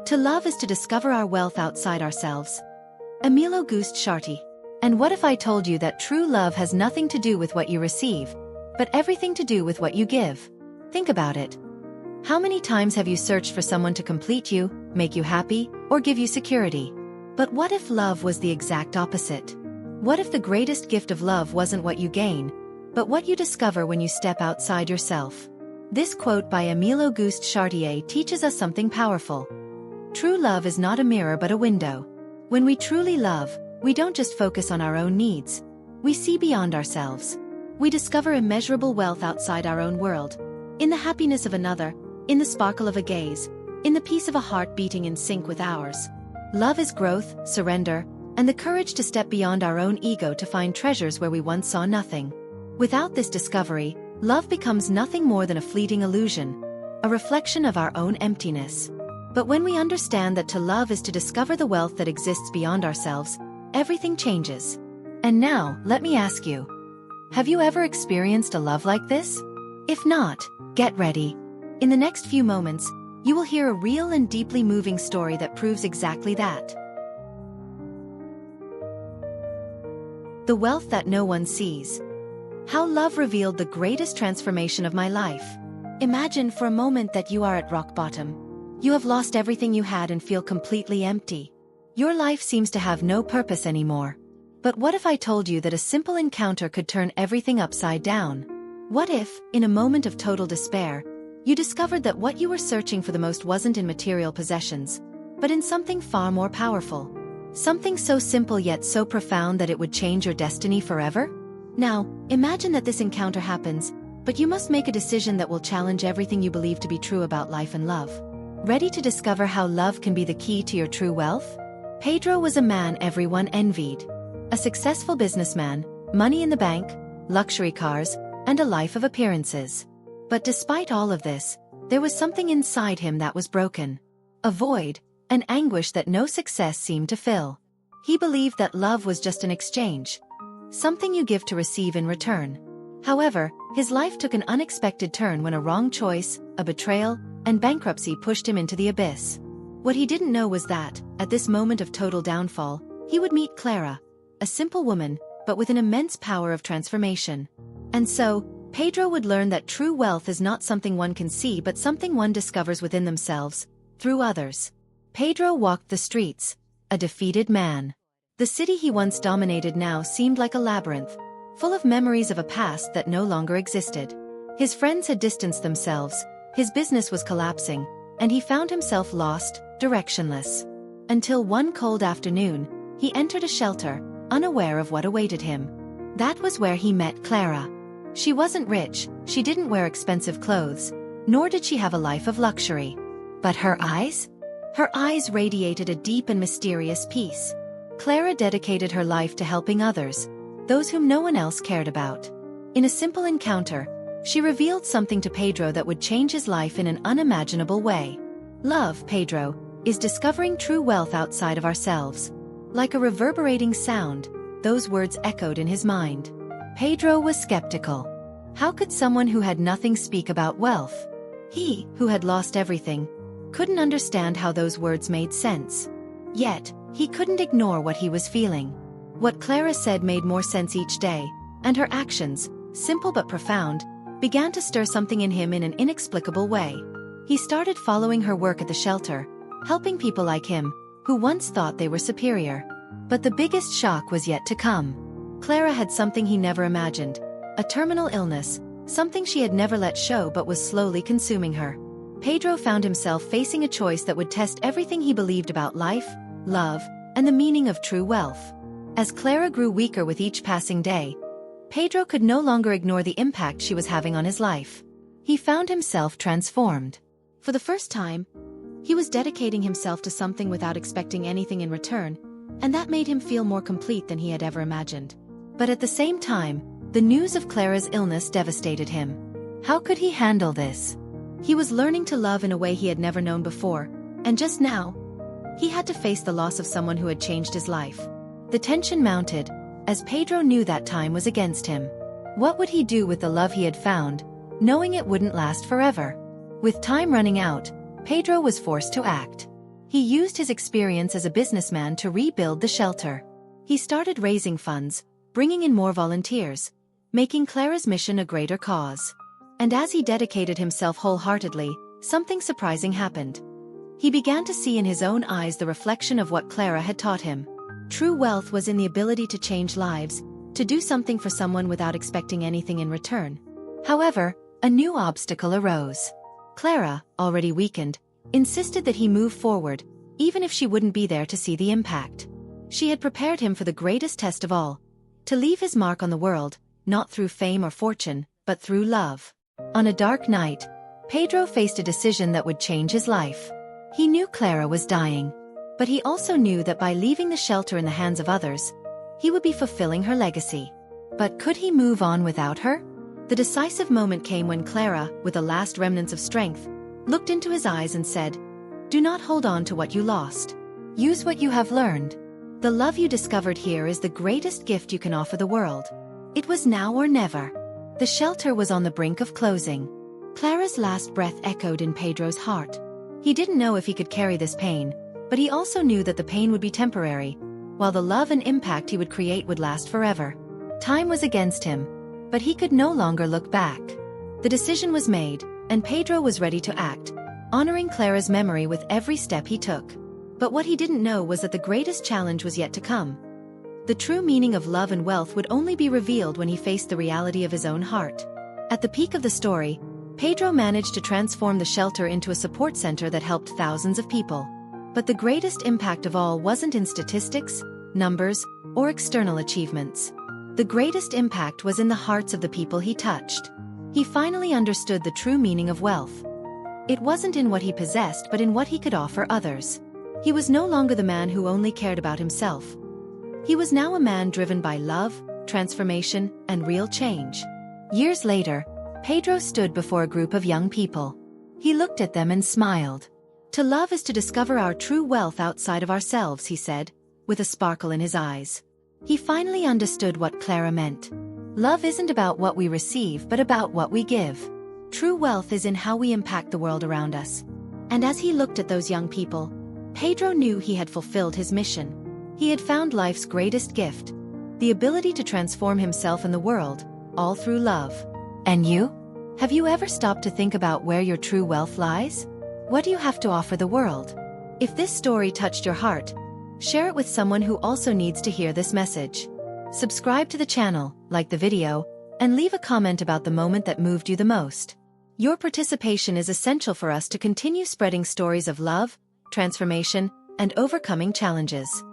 To love is to discover our wealth outside ourselves. Émile-Auguste Chartier. And what if I told you that true love has nothing to do with what you receive, but everything to do with what you give? Think about it. How many times have you searched for someone to complete you, make you happy, or give you security? But what if love was the exact opposite? What if the greatest gift of love wasn't what you gain, but what you discover when you step outside yourself? This quote by Émile-Auguste Chartier teaches us something powerful. True love is not a mirror but a window. When we truly love, we don't just focus on our own needs. We see beyond ourselves. We discover immeasurable wealth outside our own world. In the happiness of another, in the sparkle of a gaze, in the peace of a heart beating in sync with ours. Love is growth, surrender, and the courage to step beyond our own ego to find treasures where we once saw nothing. Without this discovery, love becomes nothing more than a fleeting illusion, a reflection of our own emptiness. But when we understand that to love is to discover the wealth that exists beyond ourselves, everything changes. And now, let me ask you, have you ever experienced a love like this? If not, get ready. In the next few moments, you will hear a real and deeply moving story that proves exactly that. The wealth that no one sees. How love revealed the greatest transformation of my life. Imagine for a moment that you are at rock bottom. You have lost everything you had and feel completely empty. Your life seems to have no purpose anymore. But what if I told you that a simple encounter could turn everything upside down? What if, in a moment of total despair, you discovered that what you were searching for the most wasn't in material possessions, but in something far more powerful? Something so simple yet so profound that it would change your destiny forever? Now, imagine that this encounter happens, but you must make a decision that will challenge everything you believe to be true about life and love. Ready to discover how love can be the key to your true wealth? Pedro was a man everyone envied. A successful businessman, money in the bank, luxury cars, and a life of appearances. But despite all of this, there was something inside him that was broken. A void, an anguish that no success seemed to fill. He believed that love was just an exchange. Something you give to receive in return. However, his life took an unexpected turn when a wrong choice, a betrayal, and bankruptcy pushed him into the abyss. What he didn't know was that, at this moment of total downfall, he would meet Clara, a simple woman, but with an immense power of transformation. And so, Pedro would learn that true wealth is not something one can see but something one discovers within themselves, through others. Pedro walked the streets, a defeated man. The city he once dominated now seemed like a labyrinth, full of memories of a past that no longer existed. His friends had distanced themselves, his business was collapsing, and he found himself lost, directionless. Until one cold afternoon, he entered a shelter, unaware of what awaited him. That was where he met Clara. She wasn't rich, she didn't wear expensive clothes, nor did she have a life of luxury. But her eyes? Her eyes radiated a deep and mysterious peace. Clara dedicated her life to helping others, those whom no one else cared about. In a simple encounter, she revealed something to Pedro that would change his life in an unimaginable way. Love, Pedro, is discovering true wealth outside of ourselves. Like a reverberating sound, those words echoed in his mind. Pedro was skeptical. How could someone who had nothing speak about wealth? He, who had lost everything, couldn't understand how those words made sense. Yet, he couldn't ignore what he was feeling. What Clara said made more sense each day, and her actions, simple but profound, began to stir something in him in an inexplicable way. He started following her work at the shelter, helping people like him, who once thought they were superior. But the biggest shock was yet to come. Clara had something he never imagined, a terminal illness, something she had never let show but was slowly consuming her. Pedro found himself facing a choice that would test everything he believed about life, love, and the meaning of true wealth. As Clara grew weaker with each passing day, Pedro could no longer ignore the impact she was having on his life. He found himself transformed. For the first time, he was dedicating himself to something without expecting anything in return, and that made him feel more complete than he had ever imagined. But at the same time, the news of Clara's illness devastated him. How could he handle this? He was learning to love in a way he had never known before, and just now, he had to face the loss of someone who had changed his life. The tension mounted, as Pedro knew that time was against him. What would he do with the love he had found, knowing it wouldn't last forever? With time running out, Pedro was forced to act. He used his experience as a businessman to rebuild the shelter. He started raising funds, bringing in more volunteers, making Clara's mission a greater cause. And as he dedicated himself wholeheartedly, something surprising happened. He began to see in his own eyes the reflection of what Clara had taught him. True wealth was in the ability to change lives, to do something for someone without expecting anything in return. However, a new obstacle arose. Clara, already weakened, insisted that he move forward, even if she wouldn't be there to see the impact. She had prepared him for the greatest test of all, to leave his mark on the world, not through fame or fortune, but through love. On a dark night, Pedro faced a decision that would change his life. He knew Clara was dying, but he also knew that by leaving the shelter in the hands of others, he would be fulfilling her legacy. But could he move on without her? The decisive moment came when Clara, with the last remnants of strength, looked into his eyes and said, "Do not hold on to what you lost. Use what you have learned. The love you discovered here is the greatest gift you can offer the world." It was now or never. The shelter was on the brink of closing. Clara's last breath echoed in Pedro's heart. He didn't know if he could carry this pain, but he also knew that the pain would be temporary, while the love and impact he would create would last forever. Time was against him, but he could no longer look back. The decision was made, and Pedro was ready to act, honoring Clara's memory with every step he took. But what he didn't know was that the greatest challenge was yet to come. The true meaning of love and wealth would only be revealed when he faced the reality of his own heart. At the peak of the story, Pedro managed to transform the shelter into a support center that helped thousands of people. But the greatest impact of all wasn't in statistics, numbers, or external achievements. The greatest impact was in the hearts of the people he touched. He finally understood the true meaning of wealth. It wasn't in what he possessed but in what he could offer others. He was no longer the man who only cared about himself. He was now a man driven by love, transformation, and real change. Years later, Pedro stood before a group of young people. He looked at them and smiled. "To love is to discover our true wealth outside of ourselves," he said, with a sparkle in his eyes. He finally understood what Clara meant. Love isn't about what we receive but about what we give. True wealth is in how we impact the world around us. And as he looked at those young people, Pedro knew he had fulfilled his mission. He had found life's greatest gift, the ability to transform himself and the world, all through love. And you? Have you ever stopped to think about where your true wealth lies? What do you have to offer the world? If this story touched your heart, share it with someone who also needs to hear this message. Subscribe to the channel, like the video, and leave a comment about the moment that moved you the most. Your participation is essential for us to continue spreading stories of love, transformation, and overcoming challenges.